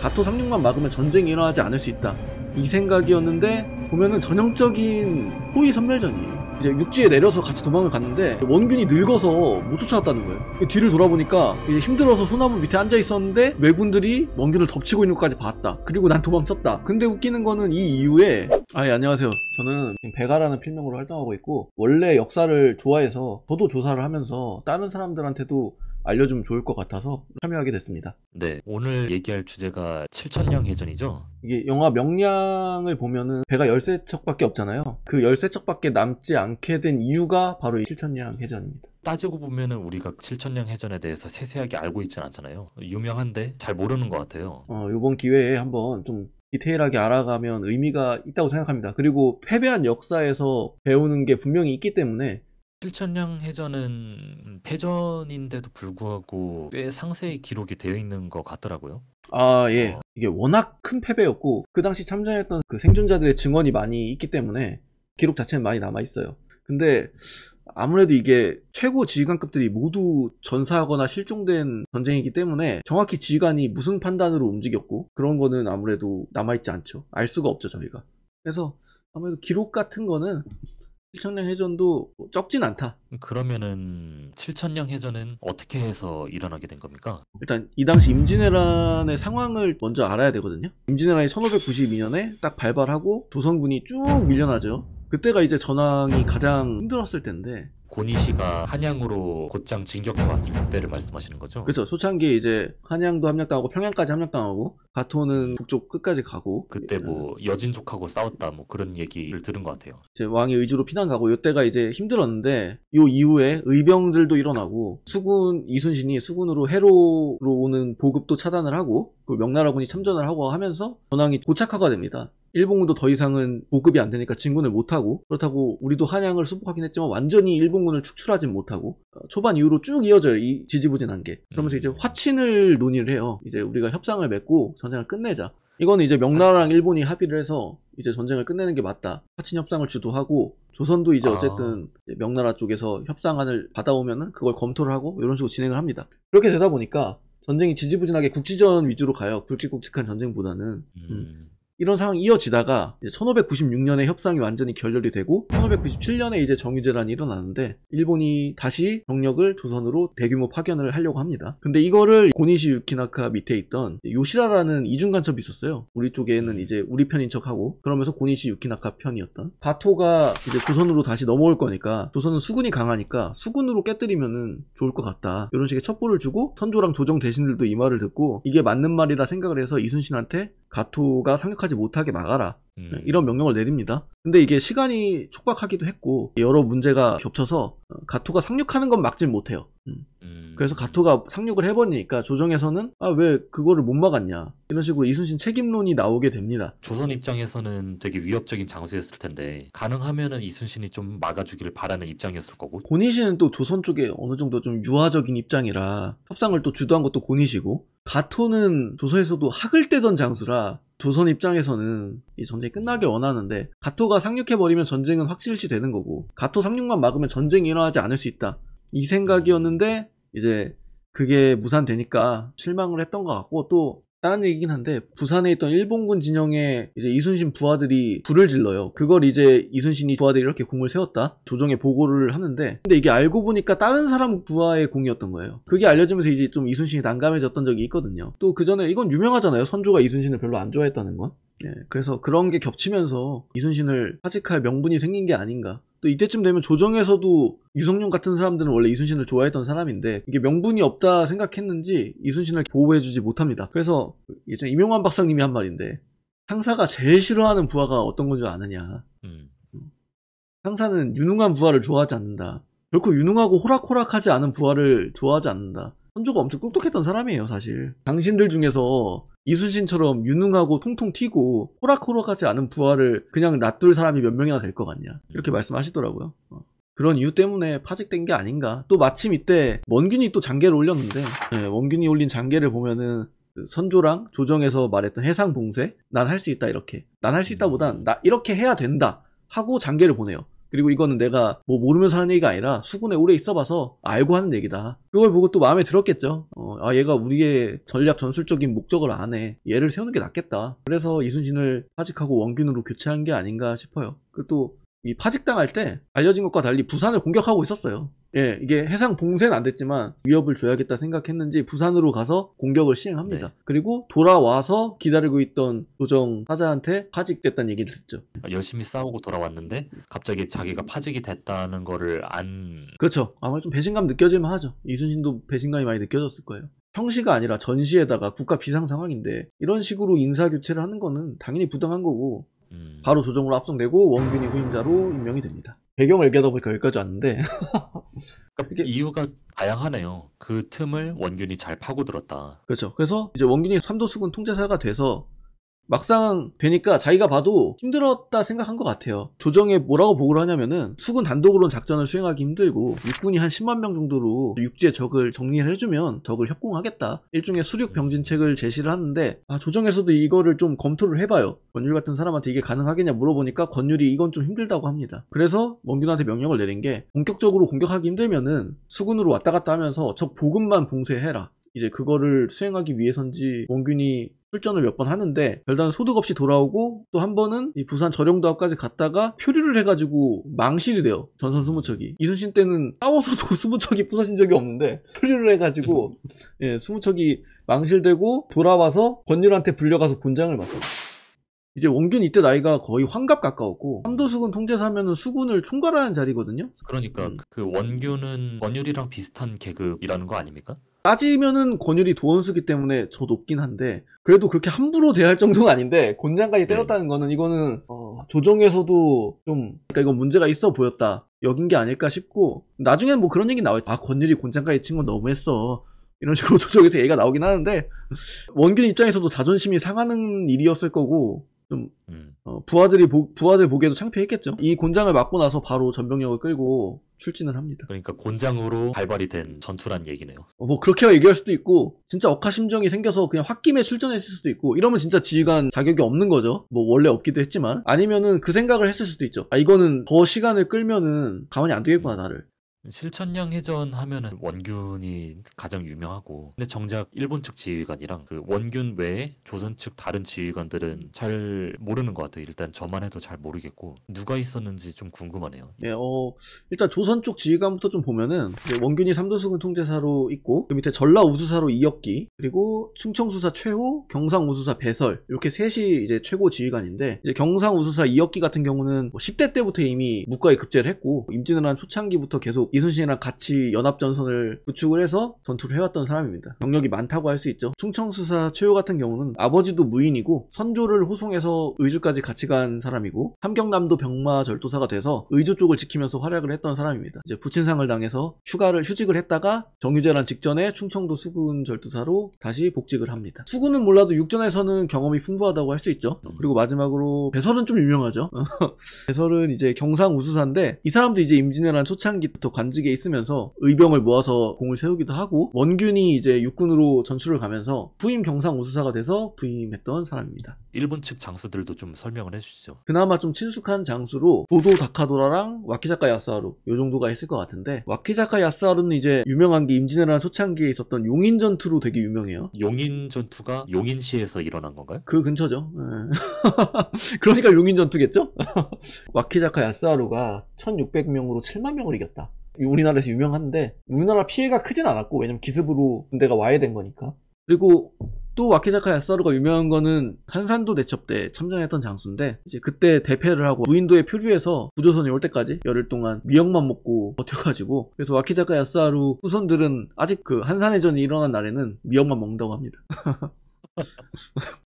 가토 상륙만 막으면 전쟁이 일어나지 않을 수 있다, 이 생각이었는데 보면은 전형적인 호위 선멸전이에요. 이제 육지에 내려서 같이 도망을 갔는데 원균이 늙어서 못 쫓아왔다는 거예요. 뒤를 돌아보니까 이제 힘들어서 소나무 밑에 앉아 있었는데 왜군들이 원균을 덮치고 있는 것까지 봤다. 그리고 난 도망쳤다. 근데 웃기는 거는 이 이후에 안녕하세요. 저는 베가라는 필명으로 활동하고 있고 원래 역사를 좋아해서 저도 조사를 하면서 다른 사람들한테도 알려주면 좋을 것 같아서 참여하게 됐습니다. 네, 오늘 얘기할 주제가 7천량 해전이죠? 이게 영화 명량을 보면은 배가 13척밖에 없잖아요. 그 13척밖에 남지 않게 된 이유가 바로 이 7천량 해전입니다. 따지고 보면은 우리가 7천량 해전에 대해서 세세하게 알고 있진 않잖아요. 유명한데 잘 모르는 것 같아요. 이번 기회에 한번 좀 디테일하게 알아가면 의미가 있다고 생각합니다. 그리고 패배한 역사에서 배우는 게 분명히 있기 때문에 7천량 해전은 패전인데도 불구하고 꽤 상세히 기록이 되어 있는 것 같더라고요. 예. 이게 워낙 큰 패배였고 그 당시 참전했던 그 생존자들의 증언이 많이 있기 때문에 기록 자체는 많이 남아있어요. 근데 아무래도 이게 최고 지휘관급들이 모두 전사하거나 실종된 전쟁이기 때문에 정확히 지휘관이 무슨 판단으로 움직였고 그런 거는 아무래도 남아있지 않죠. 알 수가 없죠, 저희가. 그래서 아무래도 기록 같은 거는 7천량 해전도 적진 않다. 그러면은 7천량 해전은 어떻게 해서 일어나게 된 겁니까? 일단 이 당시 임진왜란의 상황을 먼저 알아야 되거든요. 임진왜란이 1592년에 딱 발발하고 조선군이 쭉 밀려나죠. 그때가 이제 전황이 가장 힘들었을 때인데 고니시가 한양으로 곧장 진격해 왔을 그때를 말씀하시는 거죠? 그렇죠. 초창기에 이제 한양도 함락당하고 평양까지 함락당하고 가토는 북쪽 끝까지 가고 그때 뭐 여진족하고 싸웠다 뭐 그런 얘기를 들은 것 같아요. 이제 왕의 의주로 피난 가고 이때가 이제 힘들었는데 요 이후에 의병들도 일어나고 수군 이순신이 수군으로 해로로 오는 보급도 차단을 하고 그 명나라군이 참전을 하고 하면서 전황이 고착화가 됩니다. 일본군도 더 이상은 보급이 안 되니까 진군을 못하고 그렇다고 우리도 한양을 수복하긴 했지만 완전히 일본군을 축출하진 못하고 초반 이후로 쭉 이어져요. 이 지지부진한 게. 그러면서 이제 화친을 논의를 해요. 이제 우리가 협상을 맺고 전쟁을 끝내자. 이거는 이제 명나라랑 일본이 합의를 해서 이제 전쟁을 끝내는 게 맞다. 화친 협상을 주도하고 조선도 이제 어쨌든 명나라 쪽에서 협상안을 받아오면은 그걸 검토를 하고 이런 식으로 진행을 합니다. 그렇게 되다 보니까 전쟁이 지지부진하게 국지전 위주로 가요. 굵직굵직한 전쟁보다는. 이런 상황이 이어지다가 1596년에 협상이 완전히 결렬이 되고 1597년에 이제 정유재란이 일어나는데 일본이 다시 병력을 조선으로 대규모 파견을 하려고 합니다. 근데 이거를 고니시 유키나카 밑에 있던 요시라라는 이중간첩이 있었어요. 우리 쪽에는 이제 우리 편인 척하고 그러면서 고니시 유키나카 편이었던 가토가 이제 조선으로 다시 넘어올 거니까 조선은 수군이 강하니까 수군으로 깨뜨리면은 좋을 것 같다. 이런 식의 첩보를 주고 선조랑 조정 대신들도 이 말을 듣고 이게 맞는 말이라 생각을 해서 이순신한테 가토가 상륙하지 못하게 막아라 이런 명령을 내립니다. 근데 이게 시간이 촉박하기도 했고 여러 문제가 겹쳐서 가토가 상륙하는 건 막진 못해요. 그래서 가토가 상륙을 해버리니까 조정에서는 왜 그거를 못 막았냐 이런 식으로 이순신 책임론이 나오게 됩니다. 조선 입장에서는 되게 위협적인 장소였을 텐데 가능하면은 이순신이 좀 막아주기를 바라는 입장이었을 거고 고니시는 또 조선 쪽에 어느 정도 좀 유화적인 입장이라 협상을 또 주도한 것도 고니시고 가토는 조선에서도 학을 떼던 장수라 조선 입장에서는 이 전쟁이 끝나길 원하는데 가토가 상륙해버리면 전쟁은 확실시 되는 거고 가토 상륙만 막으면 전쟁이 일어나지 않을 수 있다, 이 생각이었는데 이제 그게 무산되니까 실망을 했던 것 같고 또 다른 얘기긴 한데 부산에 있던 일본군 진영에 이제 이순신 부하들이 불을 질러요. 그걸 이제 이순신이 부하들이 이렇게 공을 세웠다 조정에 보고를 하는데 근데 이게 알고 보니까 다른 사람 부하의 공이었던 거예요. 그게 알려지면서 이제 좀 이순신이 난감해졌던 적이 있거든요. 또 그 전에 이건 유명하잖아요. 선조가 이순신을 별로 안 좋아했다는 건. 그래서 그런 게 겹치면서 이순신을 사직할 명분이 생긴 게 아닌가. 또 이때쯤 되면 조정에서도 유성룡 같은 사람들은 원래 이순신을 좋아했던 사람인데 이게 명분이 없다 생각했는지 이순신을 보호해주지 못합니다. 그래서 예전에 임용환 박사님이 한 말인데 상사가 제일 싫어하는 부하가 어떤 건 줄 아느냐. 상사는 유능한 부하를 좋아하지 않는다. 결코 유능하고 호락호락하지 않은 부하를 좋아하지 않는다. 선조가 엄청 똑똑했던 사람이에요, 사실. 당신들 중에서 이순신처럼 유능하고 통통 튀고 호락호락하지 않은 부하를 그냥 놔둘 사람이 몇 명이나 될 것 같냐, 이렇게 말씀하시더라고요. 그런 이유 때문에 파직된 게 아닌가. 또 마침 이때 원균이 또 장계를 올렸는데 원균이 올린 장계를 보면은 선조랑 조정에서 말했던 해상봉쇄, 난 할 수 있다, 이렇게. 난 할 수 있다 보단 나 이렇게 해야 된다 하고 장계를 보내요. 그리고 이거는 내가 뭐 모르면서 하는 얘기가 아니라 수군에 오래 있어봐서 알고 하는 얘기다. 그걸 보고 또 마음에 들었겠죠. 아, 얘가 우리의 전략 전술적인 목적을 아네. 얘를 세우는 게 낫겠다. 그래서 이순신을 파직하고 원균으로 교체한 게 아닌가 싶어요. 그리고 또 이 파직당할 때 알려진 것과 달리 부산을 공격하고 있었어요. 예, 이게 해상 봉쇄는 안 됐지만 위협을 줘야겠다 생각했는지 부산으로 가서 공격을 시행합니다. 네. 그리고 돌아와서 기다리고 있던 조정 사자한테 파직됐다는 얘기를 듣죠. 열심히 싸우고 돌아왔는데 갑자기 자기가 파직이 됐다는 거를 안... 그렇죠. 아마 좀 배신감 느껴질만 하죠. 이순신도 배신감이 많이 느껴졌을 거예요. 평시가 아니라 전시에다가 국가 비상 상황인데 이런 식으로 인사 교체를 하는 거는 당연히 부당한 거고 바로 조정으로 압송되고 원균이 후임자로 임명이 됩니다. 배경을 얘기하다 보니까 여기까지 왔는데 그러니까 이유가 다양하네요. 그 틈을 원균이 잘 파고들었다. 그렇죠. 그래서 이제 원균이 삼도수군 통제사가 돼서 막상 되니까 자기가 봐도 힘들었다 생각한 것 같아요. 조정에 뭐라고 보고를 하냐면은 수군 단독으로는 작전을 수행하기 힘들고 육군이 한 10만 명 정도로 육지의 적을 정리를 해주면 적을 협공하겠다. 일종의 수륙 병진책을 제시를 하는데 조정에서도 이거를 좀 검토를 해봐요. 권율 같은 사람한테 이게 가능하겠냐 물어보니까 권율이 이건 좀 힘들다고 합니다. 그래서 원균한테 명령을 내린 게 본격적으로 공격하기 힘들면은 수군으로 왔다 갔다 하면서 적 보급만 봉쇄해라. 이제 그거를 수행하기 위해서인지 원균이 출전을 몇 번 하는데 별다른 소득 없이 돌아오고 또 한 번은 이 부산 저령도합까지 갔다가 표류를 해가지고 망실이 돼요. 전선 수무척이. 이순신 때는 싸워서도 수무척이 부서진 적이 없는데 표류를 해가지고 예, 수무척이 망실되고 돌아와서 권율한테 불려가서 곤장을 맞어요. 이제 원균 이때 나이가 거의 환갑 가까웠고 삼도수군 통제사면은 수군을 총괄하는 자리거든요. 그러니까 그 원균은 권율이랑 비슷한 계급이라는 거 아닙니까? 따지면은 권율이 도원수기 때문에 저 높긴 한데 그래도 그렇게 함부로 대할 정도는 아닌데 곤장까지 때렸다는 거는 이거는 조정에서도 좀 그러니까 이건 문제가 있어 보였다 여긴 게 아닐까 싶고 나중엔 뭐 그런 얘기 나와있죠. 권율이 곤장까지 친 건 너무했어 이런 식으로 조정에서 얘기가 나오긴 하는데 원균 입장에서도 자존심이 상하는 일이었을 거고 좀 부하들 보기에도 창피했겠죠. 이 곤장을 맞고 나서 바로 전병력을 끌고 출진을 합니다. 그러니까 곤장으로 발발이 된 전투란 얘기네요. 뭐 그렇게 얘기할 수도 있고 진짜 억하심정이 생겨서 그냥 홧김에 출전했을 수도 있고 이러면 진짜 지휘관 자격이 없는 거죠. 뭐 원래 없기도 했지만 아니면은 그 생각을 했을 수도 있죠. 이거는 더 시간을 끌면은 가만히 안 되겠구나 나를. 실천량 해전 하면은 원균이 가장 유명하고 근데 정작 일본 측 지휘관이랑 그 원균 외에 조선 측 다른 지휘관들은 잘 모르는 것 같아요. 일단 저만 해도 잘 모르겠고 누가 있었는지 좀 궁금하네요. 네, 일단 조선 쪽 지휘관부터 좀 보면은 원균이 삼도수군 통제사로 있고 그 밑에 전라우수사로 이혁기 그리고 충청수사 최호, 경상우수사 배설 이렇게 셋이 이제 최고 지휘관인데 이제 경상우수사 이혁기 같은 경우는 10대 때부터 이미 무과에 급제를 했고 임진왜란 초창기부터 계속 이순신이랑 같이 연합전선을 구축을 해서 전투를 해왔던 사람입니다. 경력이 많다고 할 수 있죠. 충청수사 최호 같은 경우는 아버지도 무인이고 선조를 호송해서 의주까지 같이 간 사람이고 함경남도 병마 절도사가 돼서 의주 쪽을 지키면서 활약을 했던 사람입니다. 이제 부친상을 당해서 휴직을 했다가 정유재란 직전에 충청도 수군 절도사로 다시 복직을 합니다. 수군은 몰라도 육전에서는 경험이 풍부하다고 할 수 있죠. 그리고 마지막으로 배설은 좀 유명하죠. 배설은 이제 경상우수사인데 이 사람도 이제 임진왜란 초창기부터 관직에 있으면서 의병을 모아서 공을 세우기도 하고 원균이 이제 육군으로 전출을 가면서 부임 경상우수사가 돼서 부임했던 사람입니다. 일본 측 장수들도 좀 설명을 해주시죠. 그나마 좀 친숙한 장수로 도도 다카도라랑 와키자카 야스하루 요 정도가 있을 것 같은데 와키자카 야스하루는 이제 유명한 게 임진왜란 초창기에 있었던 용인 전투로 되게 유명해요. 용인 전투가 용인시에서 일어난 건가요? 그 근처죠. 그러니까 용인 전투겠죠? 와키자카 야스하루가 1600명으로 7만 명을 이겼다. 우리나라에서 유명한데 우리나라 피해가 크진 않았고 왜냐면 기습으로 군대가 와야 된 거니까. 그리고 또 와키자카 야스하루가 유명한 거는 한산도 대첩 때 참전했던 장수인데 이제 그때 대패를 하고 무인도에 표류해서 구조선이 올 때까지 열흘 동안 미역만 먹고 버텨가지고 그래서 와키자카 야스하루 후손들은 아직 그 한산해전이 일어난 날에는 미역만 먹는다고 합니다.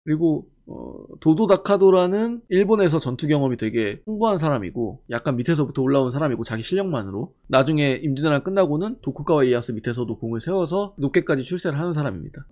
그리고 도도 다카도라는 일본에서 전투 경험이 되게 풍부한 사람이고 약간 밑에서부터 올라온 사람이고 자기 실력만으로 나중에 임진왜란 끝나고는 도쿠가와 이에야스 밑에서도 공을 세워서 높게까지 출세를 하는 사람입니다.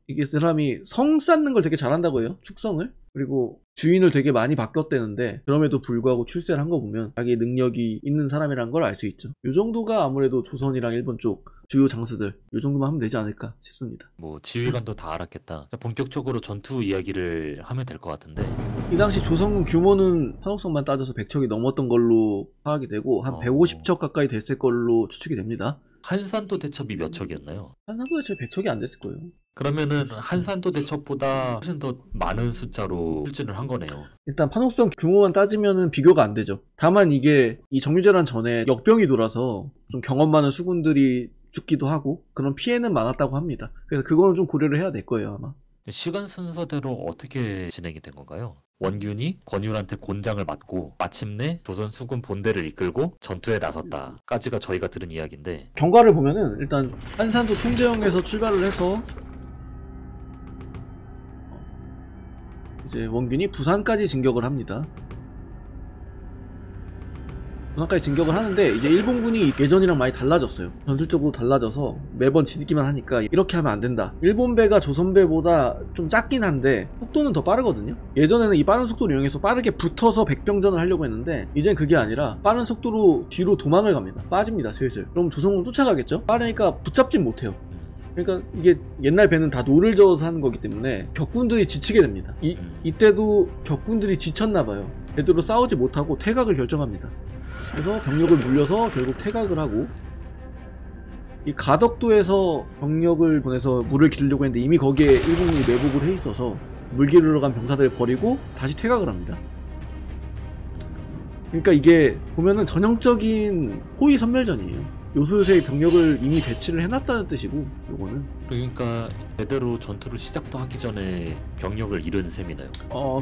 이게 사람이 성 쌓는 걸 되게 잘한다고 해요. 축성을. 그리고 주인을 되게 많이 바뀌었대는데 그럼에도 불구하고 출세를 한 거 보면 자기 능력이 있는 사람이란 걸 알 수 있죠. 이 정도가 아무래도 조선이랑 일본 쪽 주요 장수들 이 정도만 하면 되지 않을까 싶습니다. 뭐 지휘관도 다 알았겠다. 본격적으로 전투 이야기를 하면 될 것 같은데 이 당시 조선군 규모는 판옥선만 따져서 100척이 넘었던 걸로 파악이 되고 한 150척 가까이 됐을 걸로 추측이 됩니다. 한산도 대첩이 몇 척이었나요? 한산도에 제 100척이 안 됐을 거예요. 그러면은 한산도 대첩보다 훨씬 더 많은 숫자로 출진을 한 거네요. 일단 판옥선 규모만 따지면은 비교가 안 되죠. 다만 이게 이 정유재란 전에 역병이 돌아서 좀 경험 많은 수군들이 죽기도 하고 그런 피해는 많았다고 합니다. 그래서 그거는 좀 고려를 해야 될 거예요 아마. 시간 순서대로 어떻게 진행이 된 건가요? 원균이 권율한테 곤장을 맞고 마침내 조선 수군 본대를 이끌고 전투에 나섰다까지가 저희가 들은 이야기인데, 경과를 보면은 일단 한산도 통제영에서 출발을 해서 이제 원균이 부산까지 진격을 합니다. 부산까지 진격을 하는데 이제 일본군이 예전이랑 많이 달라졌어요. 전술적으로 달라져서 매번 지키기만 하니까 이렇게 하면 안 된다. 일본배가 조선배보다 좀 작긴 한데 속도는 더 빠르거든요. 예전에는 이 빠른 속도를 이용해서 빠르게 붙어서 백병전을 하려고 했는데 이젠 그게 아니라 빠른 속도로 뒤로 도망을 갑니다. 빠집니다 슬슬. 그럼 조선군 쫓아가겠죠? 빠르니까 붙잡진 못해요. 그러니까 이게 옛날 배는 다 노를 저어서 하는 거기 때문에 격군들이 지치게 됩니다. 이때도 격군들이 지쳤나봐요. 제대로 싸우지 못하고 퇴각을 결정합니다. 그래서 병력을 물려서 결국 퇴각을 하고, 이 가덕도에서 병력을 보내서 물을 기르려고 했는데 이미 거기에 일본군이 매복을 해 있어서 물 기르러 간 병사들을 버리고 다시 퇴각을 합니다. 그러니까 이게 보면은 전형적인 호위 선멸전이에요. 요소요소의 병력을 이미 배치를 해놨다는 뜻이고, 요거는. 그러니까 제대로 전투를 시작도 하기 전에 병력을 잃은 셈이나요?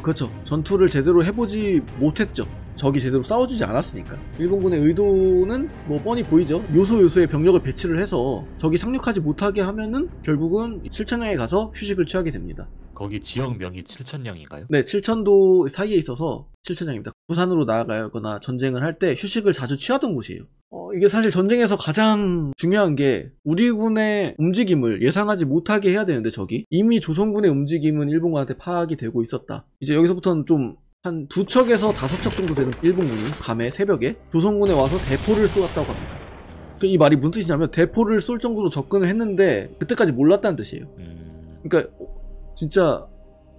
그렇죠. 전투를 제대로 해보지 못했죠. 적이 제대로 싸워주지 않았으니까. 일본군의 의도는 뭐 뻔히 보이죠. 요소요소의 병력을 배치를 해서 적이 상륙하지 못하게 하면은 결국은 칠천량에 가서 휴식을 취하게 됩니다. 거기 지역명이 칠천량인가요? 네, 칠천도 사이에 있어서 칠천량입니다. 부산으로 나아가거나 전쟁을 할 때 휴식을 자주 취하던 곳이에요. 이게 사실 전쟁에서 가장 중요한 게 우리 군의 움직임을 예상하지 못하게 해야 되는데 적이 이미 조선군의 움직임은 일본군한테 파악이 되고 있었다. 이제 여기서부터는 좀 한 2척에서 5척 정도 되는 일본군이 밤에 새벽에 조선군에 와서 대포를 쏘았다고 합니다. 이 말이 무슨 뜻이냐면 대포를 쏠 정도로 접근을 했는데 그때까지 몰랐다는 뜻이에요. 그러니까 진짜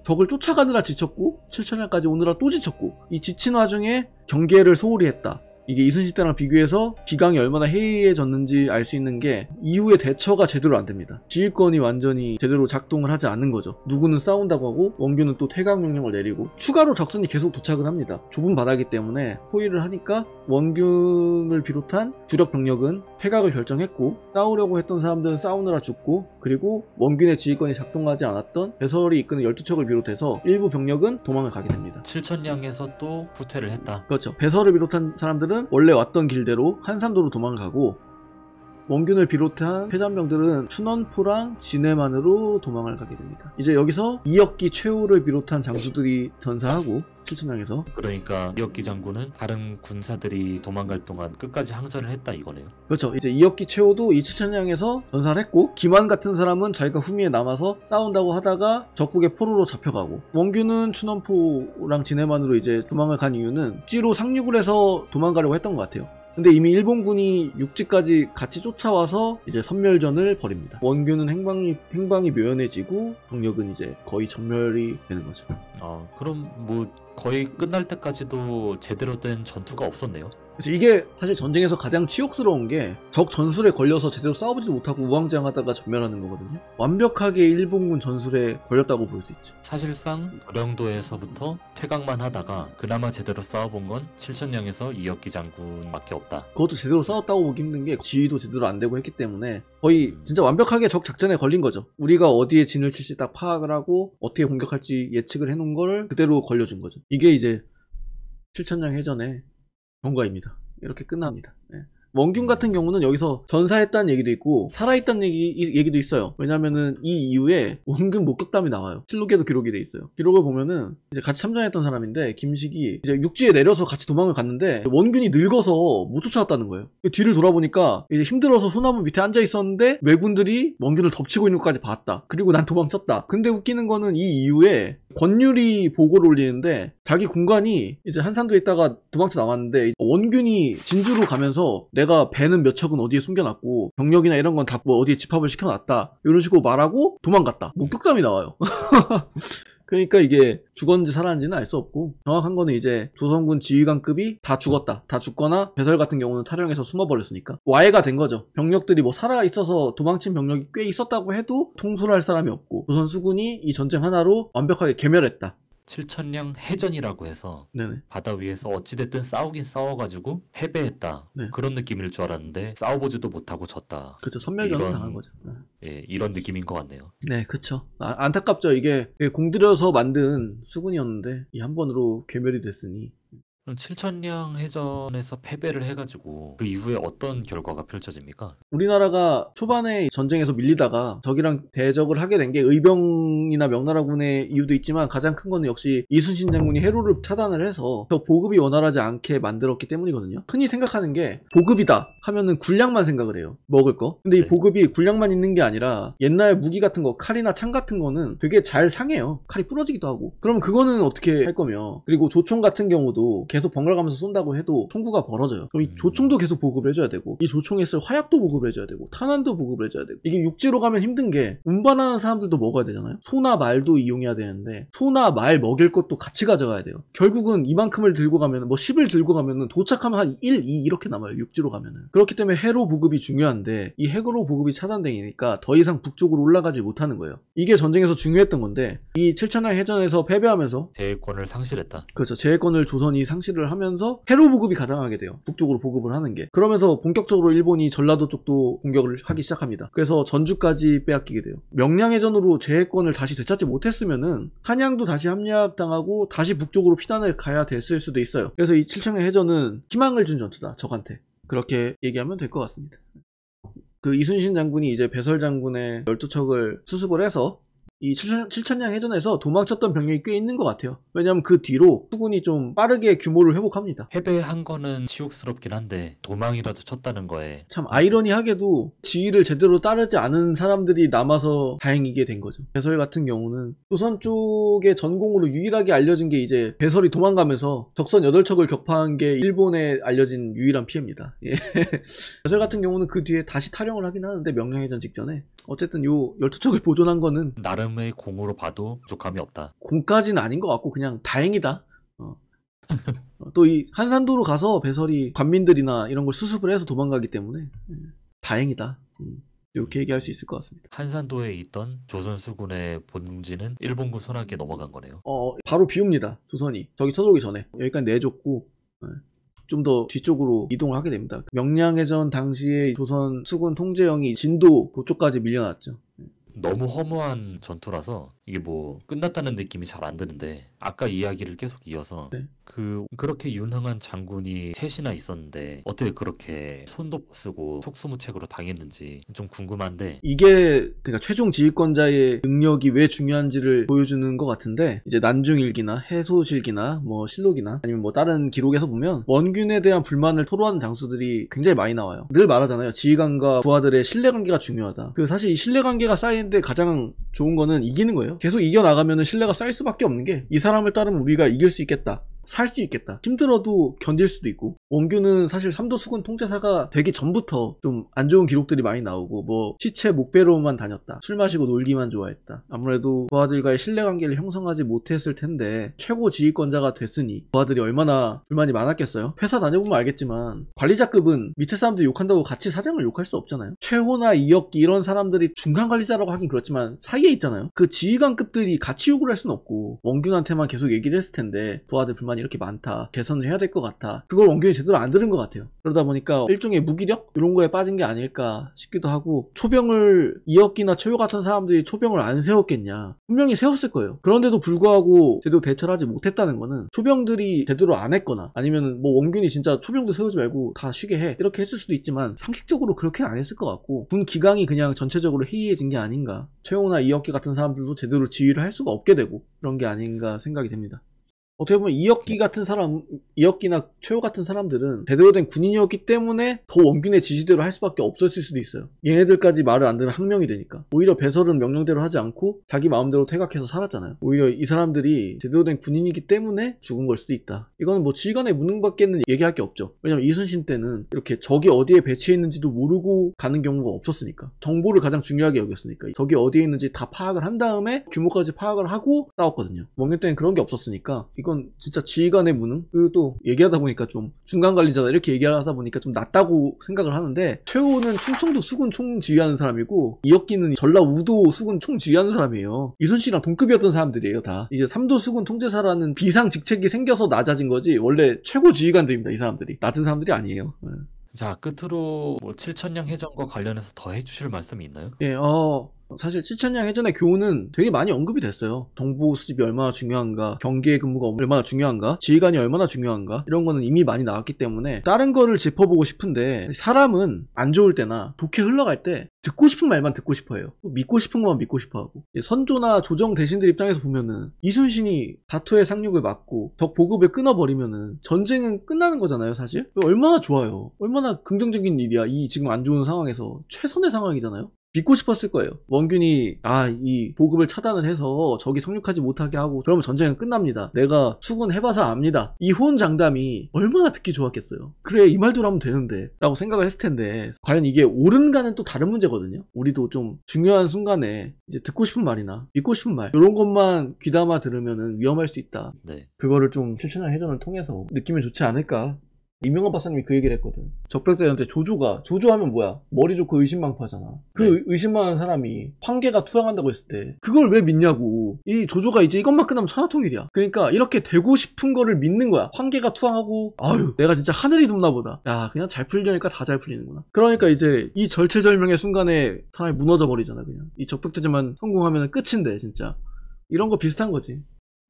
적을 쫓아가느라 지쳤고 칠천량까지 오느라 또 지쳤고 이 지친 와중에 경계를 소홀히 했다. 이게 이순신 때랑 비교해서 기강이 얼마나 해이해졌는지 알 수 있는 게 이후에 대처가 제대로 안 됩니다. 지휘권이 완전히 제대로 작동을 하지 않는 거죠. 누구는 싸운다고 하고 원균은 또 퇴각 명령을 내리고 추가로 적선이 계속 도착을 합니다. 좁은 바다이기 때문에 포위를 하니까 원균을 비롯한 주력 병력은 퇴각을 결정했고 싸우려고 했던 사람들은 싸우느라 죽고, 그리고 원균의 지휘권이 작동하지 않았던 배설이 이끄는 12척을 비롯해서 일부 병력은 도망을 가게 됩니다. 칠천량에서 또 후퇴를 했다. 그렇죠. 배설을 비롯한 사람들은 원래 왔던 길대로 한산도로 도망가고 원균을 비롯한 패잔병들은 춘원포랑 진해만으로 도망을 가게 됩니다. 이제 여기서 이역기 최후를 비롯한 장수들이 전사하고 칠천량에서, 그러니까 이역기 장군은 다른 군사들이 도망갈 동안 끝까지 항전을 했다 이거네요. 그렇죠. 이제 이역기 최후도 이 칠천량에서 전사를 했고 김환 같은 사람은 자기가 후미에 남아서 싸운다고 하다가 적국의 포로로 잡혀가고, 원균은 춘원포랑 진해만으로 이제 도망을 간 이유는 육지로 상륙을 해서 도망가려고 했던 것 같아요. 근데 이미 일본군이 육지까지 같이 쫓아와서 이제 선멸전을 벌입니다. 원균은 행방이 묘연해지고 병력은 이제 거의 전멸이 되는 거죠. 그럼 뭐 거의 끝날 때까지도 제대로 된 전투가 없었네요. 그래서 이게 사실 전쟁에서 가장 치욕스러운 게 적 전술에 걸려서 제대로 싸우지도 못하고 우왕좌왕하다가 전멸하는 거거든요. 완벽하게 일본군 전술에 걸렸다고 볼 수 있죠. 사실상 도령도에서부터 퇴각만 하다가 그나마 제대로 싸워본 건 칠천량에서 이역기 장군밖에 없다. 그것도 제대로 싸웠다고 보기 힘든 게 지휘도 제대로 안 되고 했기 때문에 거의 진짜 완벽하게 적 작전에 걸린 거죠. 우리가 어디에 진을 칠지 딱 파악을 하고 어떻게 공격할지 예측을 해놓은 걸 그대로 걸려준 거죠. 이게 이제 칠천량 해전의 경과입니다. 이렇게 끝납니다. 네. 원균 같은 경우는 여기서 전사했다는 얘기도 있고 살아있다는 얘기도 있어요. 왜냐면은 이 이후에 원균 목격담이 나와요. 실록에도 기록이 돼 있어요. 기록을 보면은 이제 같이 참전했던 사람인데 김식이 이제 육지에 내려서 같이 도망을 갔는데 원균이 늙어서 못 쫓아왔다는 거예요. 뒤를 돌아보니까 이제 힘들어서 소나무 밑에 앉아 있었는데 왜군들이 원균을 덮치고 있는 것까지 봤다. 그리고 난 도망쳤다. 근데 웃기는 거는 이 이후에 권율이 보고를 올리는데 자기 군관이 이제 한산도에 있다가 도망쳐 나왔는데 원균이 진주로 가면서 내가 배는 몇 척은 어디에 숨겨놨고 병력이나 이런 건 다 뭐 어디에 집합을 시켜놨다 이런 식으로 말하고 도망갔다. 목격담이 나와요. 그러니까 이게 죽었는지 살았는지는 알 수 없고, 정확한 거는 이제 조선군 지휘관급이 다 죽었다. 다 죽거나 배설 같은 경우는 탈영해서 숨어버렸으니까 와해가 된 거죠. 병력들이 뭐 살아있어서 도망친 병력이 꽤 있었다고 해도 통솔할 사람이 없고, 조선 수군이 이 전쟁 하나로 완벽하게 괴멸했다. 7,000량 해전이라고 해서 네네. 바다 위에서 어찌됐든 싸우긴 싸워가지고 패배했다. 네. 그런 느낌일 줄 알았는데 싸워보지도 못하고 졌다. 그렇죠. 선멸전을 이런- 당한 거죠. 예, 이런 느낌인 것 같네요. 네, 그쵸. 안타깝죠. 이게 공들여서 만든 수군이었는데 이 한 번으로 괴멸이 됐으니. 그럼 7,000량 해전에서 패배를 해가지고 그 이후에 어떤 결과가 펼쳐집니까? 우리나라가 초반에 전쟁에서 밀리다가 적이랑 대적을 하게 된 게 의병이나 명나라군의 이유도 있지만, 가장 큰 거는 역시 이순신 장군이 해로를 차단을 해서 더 보급이 원활하지 않게 만들었기 때문이거든요. 흔히 생각하는 게 보급이다 하면은 군량만 생각을 해요. 먹을 거. 근데 이 네. 보급이 군량만 있는 게 아니라 옛날 무기 같은 거, 칼이나 창 같은 거는 되게 잘 상해요. 칼이 부러지기도 하고. 그러면 그거는 어떻게 할 거며. 그리고 조총 같은 경우도 계속 번갈아가면서 쏜다고 해도 총구가 벌어져요. 그럼 이 조총도 계속 보급을 해줘야 되고, 이 조총에 쓸 화약도 보급을 해줘야 되고, 탄환도 보급을 해줘야 되고. 이게 육지로 가면 힘든 게 운반하는 사람들도 먹어야 되잖아요. 소나 말도 이용해야 되는데, 소나 말 먹일 것도 같이 가져가야 돼요. 결국은 이만큼을 들고 가면, 뭐 10을 들고 가면은 도착하면 한 1, 2 이렇게 남아요. 육지로 가면은. 그렇기 때문에 해로 보급이 중요한데, 이 해로 보급이 차단되니까 더 이상 북쪽으로 올라가지 못하는 거예요. 이게 전쟁에서 중요했던 건데, 이 7천량 해전에서 패배하면서, 대권을 상실했다. 그렇죠. 제해권을 조선이 상실을 하면서 해로 보급이 가능하게 돼요. 북쪽으로 보급을 하는 게. 그러면서 본격적으로 일본이 전라도 쪽도 공격을 하기 시작합니다. 그래서 전주까지 빼앗기게 돼요. 명량해전으로 제해권을 다시 되찾지 못했으면은 한양도 다시 함락당하고 다시 북쪽으로 피난을 가야 됐을 수도 있어요. 그래서 이 7천량 해전은 희망을 준 전투다. 적한테. 그렇게 얘기하면 될 것 같습니다. 그 이순신 장군이 이제 배설 장군의 12척을 수습을 해서 이 7천량 해전에서 도망쳤던 병력이 꽤 있는 것 같아요. 왜냐하면 그 뒤로 수군이 좀 빠르게 규모를 회복합니다. 패배한 거는 치욕스럽긴 한데 도망이라도 쳤다는 거에 참 아이러니하게도 지휘를 제대로 따르지 않은 사람들이 남아서 다행이게 된 거죠. 배설 같은 경우는 조선 쪽의 전공으로 유일하게 알려진 게 이제 배설이 도망가면서 적선 8척을 격파한 게 일본에 알려진 유일한 피해입니다. 예. 배설 같은 경우는 그 뒤에 다시 탈영을 하긴 하는데, 명량해전 직전에. 어쨌든 요 12척을 보존한 거는 나름의 공으로 봐도 부족함이 없다. 공까지는 아닌 것 같고 그냥 다행이다. 또 이 한산도로 가서 배설이 관민들이나 이런 걸 수습을 해서 도망가기 때문에 다행이다. 이렇게 얘기할 수 있을 것 같습니다. 한산도에 있던 조선 수군의 본진은 일본군 손아귀에 넘어간 거네요. 바로 비웁니다. 조선이. 저기 쳐들어오기 전에. 여기까지 내줬고 좀 더 뒤쪽으로 이동을 하게 됩니다. 명량해전 당시에 조선 수군 통제영이 진도 그쪽까지 밀려났죠. 너무 허무한 전투라서 이게 뭐 끝났다는 느낌이 잘 안 드는데, 아까 이야기를 계속 이어서 네. 그렇게 유능한 장군이 셋이나 있었는데 어떻게 그렇게 손도 못 쓰고 속수무책으로 당했는지 좀 궁금한데, 이게 그러니까 최종 지휘권자의 능력이 왜 중요한지를 보여주는 것 같은데, 이제 난중일기나 해소실기나 뭐 실록이나 아니면 뭐 다른 기록에서 보면 원균에 대한 불만을 토로하는 장수들이 굉장히 많이 나와요. 늘 말하잖아요. 지휘관과 부하들의 신뢰관계가 중요하다. 사실 이 신뢰관계가 쌓이는데 가장 좋은 거는 이기는 거예요. 계속 이겨나가면 신뢰가 쌓일 수밖에 없는 게, 이 사람을 따르면 우리가 이길 수 있겠다, 살 수 있겠다, 힘들어도 견딜 수도 있고. 원균은 사실 삼도 수군 통제사가 되기 전부터 좀 안 좋은 기록들이 많이 나오고, 뭐 시체 목배로만 다녔다, 술 마시고 놀기만 좋아했다, 아무래도 부하들과의 신뢰관계를 형성하지 못했을 텐데 최고 지휘권자가 됐으니 부하들이 얼마나 불만이 많았겠어요. 회사 다녀보면 알겠지만 관리자급은 밑에 사람들 욕한다고 같이 사장을 욕할 수 없잖아요. 최호나 이역기 이런 사람들이 중간 관리자라고 하긴 그렇지만 사이에 있잖아요. 그 지휘관급들이 같이 욕을 할 수는 없고 원균한테만 계속 얘기를 했을 텐데, 부하들 불만이 이렇게 많다, 개선을 해야 될 것 같아, 그걸 원균이 제대로 안 들은 것 같아요. 그러다 보니까 일종의 무기력? 이런 거에 빠진 게 아닐까 싶기도 하고, 초병을 이역기나 최호 같은 사람들이 초병을 안 세웠겠냐? 분명히 세웠을 거예요. 그런데도 불구하고 제대로 대처를 하지 못했다는 거는 초병들이 제대로 안 했거나, 아니면 뭐 원균이 진짜 초병도 세우지 말고 다 쉬게 해, 이렇게 했을 수도 있지만 상식적으로 그렇게는 안 했을 것 같고, 군 기강이 그냥 전체적으로 해이해진 게 아닌가. 최호나 이역기 같은 사람들도 제대로 지휘를 할 수가 없게 되고 그런 게 아닌가 생각이 됩니다. 어떻게 보면 이혁기 같은 사람, 이혁기나 최호 같은 사람들은 제대로 된 군인이었기 때문에 더 원균의 지시대로 할 수밖에 없었을 수도 있어요. 얘네들까지 말을 안 듣는 항명이 되니까. 오히려 배설은 명령대로 하지 않고 자기 마음대로 퇴각해서 살았잖아요. 오히려 이 사람들이 제대로 된 군인이기 때문에 죽은 걸 수도 있다. 이거는 뭐 지휘관의 무능밖에는 얘기할 게 없죠. 왜냐면 이순신 때는 이렇게 적이 어디에 배치해 있는지도 모르고 가는 경우가 없었으니까. 정보를 가장 중요하게 여겼으니까. 적이 어디에 있는지 다 파악을 한 다음에 규모까지 파악을 하고 싸웠거든요. 원균 때는 그런 게 없었으니까 이건 진짜 지휘관의 무능? 그리고 또 얘기하다 보니까 좀 중간관리자다 이렇게 얘기하다 보니까 좀 낫다고 생각을 하는데, 최호는 충청도 수군 총지휘하는 사람이고 이혁기는 전라우도 수군 총지휘하는 사람이에요. 이순신이랑 동급이었던 사람들이에요 다. 이제 삼도 수군 통제사라는 비상 직책이 생겨서 낮아진 거지 원래 최고 지휘관들입니다. 이 사람들이 낮은 사람들이 아니에요. 자, 끝으로 뭐 칠천량 해전과 관련해서 더 해주실 말씀이 있나요? 예, 사실 칠천량 해전의 교훈은 되게 많이 언급이 됐어요. 정보 수집이 얼마나 중요한가, 경계 근무가 얼마나 중요한가, 지휘관이 얼마나 중요한가, 이런 거는 이미 많이 나왔기 때문에 다른 거를 짚어보고 싶은데, 사람은 안 좋을 때나 좋게 흘러갈 때 듣고 싶은 말만 듣고 싶어 해요. 믿고 싶은 것만 믿고 싶어 하고. 선조나 조정 대신들 입장에서 보면은 이순신이 다투의 상륙을 막고 적 보급을 끊어버리면은 전쟁은 끝나는 거잖아요, 사실. 얼마나 좋아요. 얼마나 긍정적인 일이야. 이 지금 안 좋은 상황에서 최선의 상황이잖아요. 믿고 싶었을 거예요. 원균이 이 보급을 차단을 해서 적이 상륙하지 못하게 하고 그러면 전쟁은 끝납니다. 내가 수군 해봐서 압니다. 이 호언장담이 얼마나 듣기 좋았겠어요. 그래, 이 말대로 하면 되는데 라고 생각을 했을 텐데, 과연 이게 옳은가는 또 다른 문제거든요. 우리도 좀 중요한 순간에 이제 듣고 싶은 말이나 믿고 싶은 말, 이런 것만 귀담아 들으면 위험할 수 있다. 네. 그거를 좀 칠천량 해전을 통해서 느끼면 좋지 않을까. 이명환 박사님이 그 얘기를 했거든. 적벽대한테 조조하면 뭐야? 머리 좋고 의심망파잖아. 그 의심많은 사람이 황계가 투항한다고 했을 때 그걸 왜 믿냐고. 이 조조가 이제 이것만 끝나면 천하통일이야. 그러니까 이렇게 되고 싶은 거를 믿는 거야. 황계가 투항하고 내가 진짜 하늘이 돕나 보다. 야, 그냥 잘 풀리려니까 다 잘 풀리는구나. 그러니까 이제 이 절체절명의 순간에 사람이 무너져 버리잖아. 그냥 이 적벽대전만 성공하면 끝인데, 진짜 이런 거 비슷한 거지.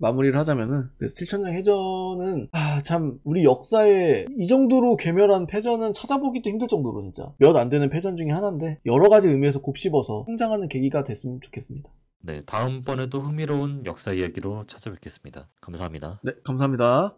마무리를 하자면은, 그래서 칠천량 해전은 참 우리 역사에 이 정도로 괴멸한 패전은 찾아보기도 힘들 정도로 진짜 몇 안 되는 패전 중에 하나인데, 여러 가지 의미에서 곱씹어서 성장하는 계기가 됐으면 좋겠습니다. 네, 다음번에도 흥미로운 역사 이야기로 찾아뵙겠습니다. 감사합니다. 네, 감사합니다.